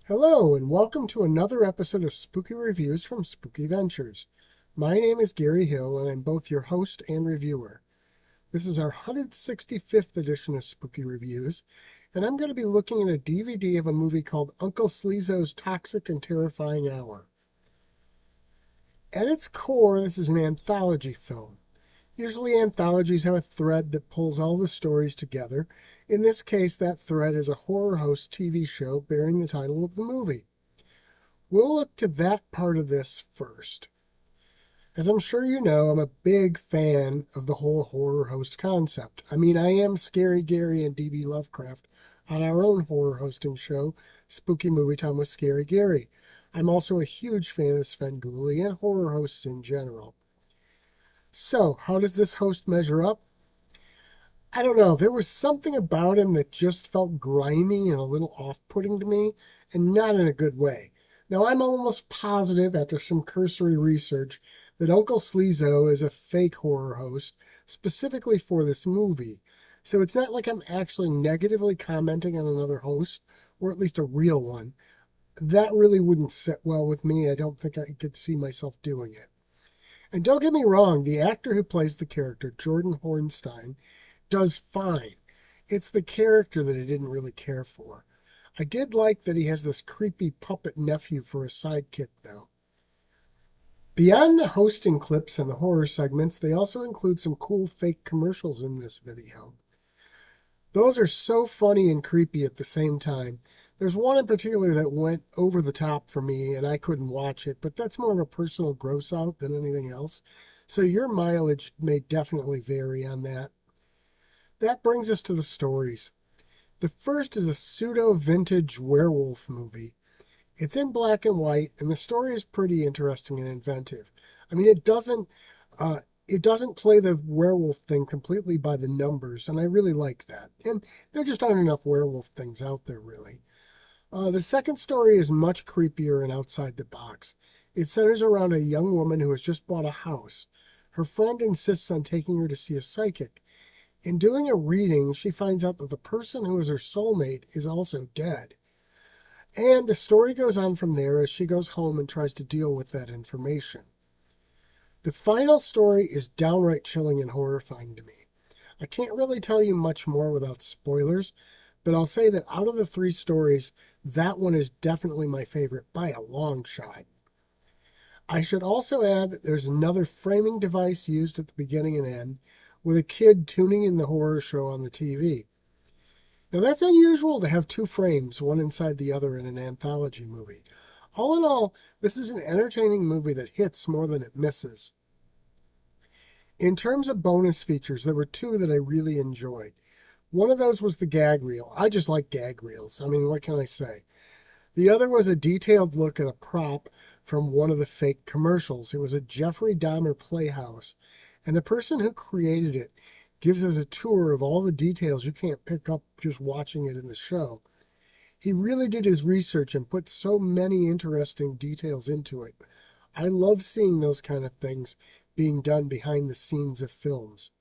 Hello, and welcome to another episode of Spooky Reviews from Spooky Ventures. My name is Gary Hill, and I'm both your host and reviewer. This is our 165th edition of Spooky Reviews, and I'm going to be looking at a DVD of a movie called Uncle Sleazo's Toxic and Terrifying Hour. At its core, this is an anthology film. Usually anthologies have a thread that pulls all the stories together. In this case, that thread is a horror host TV show bearing the title of the movie. We'll look to that part of this first. As I'm sure you know, I'm a big fan of the whole horror host concept. I am Scary Gary and D.B. Lovecraft on our own horror hosting show, Spooky Movie Time with Scary Gary. I'm also a huge fan of Svengoolie and horror hosts in general. So, how does this host measure up? I don't know. There was something about him that just felt grimy and a little off-putting to me, and not in a good way. Now, I'm almost positive, after some cursory research, that Uncle Sleazo is a fake horror host, specifically for this movie. So it's not like I'm actually negatively commenting on another host, or at least a real one. That really wouldn't sit well with me. I don't think I could see myself doing it. And don't get me wrong, the actor who plays the character, Jordan Hornstein, does fine. It's the character that I didn't really care for. I did like that he has this creepy puppet nephew for a sidekick, though. Beyond the hosting clips and the horror segments, they also include some cool fake commercials in this video. Those are so funny and creepy at the same time. There's one in particular that went over the top for me and I couldn't watch it, but that's more of a personal gross out than anything else. So your mileage may definitely vary on that. That brings us to the stories. The first is a pseudo-vintage werewolf movie. It's in black and white, and the story is pretty interesting and inventive. It doesn't play the werewolf thing completely by the numbers, and I really like that. And there just aren't enough werewolf things out there, really. The second story is much creepier and outside the box. It centers around a young woman who has just bought a house. Her friend insists on taking her to see a psychic. In doing a reading, she finds out that the person who is her soulmate is also dead. And the story goes on from there as she goes home and tries to deal with that information. The final story is downright chilling and horrifying to me. I can't really tell you much more without spoilers, but I'll say that out of the three stories, that one is definitely my favorite by a long shot. I should also add that there's another framing device used at the beginning and end, with a kid tuning in the horror show on the TV. Now that's unusual to have two frames, one inside the other in an anthology movie. All in all, this is an entertaining movie that hits more than it misses. In terms of bonus features, there were two that I really enjoyed. One of those was the gag reel. I just like gag reels. What can I say? The other was a detailed look at a prop from one of the fake commercials. It was a Jeffrey Dahmer playhouse, and the person who created it gives us a tour of all the details you can't pick up just watching it in the show. He really did his research and put so many interesting details into it. I love seeing those kind of things being done behind the scenes of films.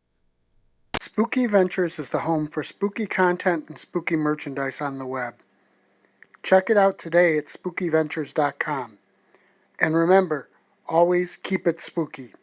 Spooky Ventures is the home for spooky content and spooky merchandise on the web. Check it out today at spookyventures.com. And remember, always keep it spooky.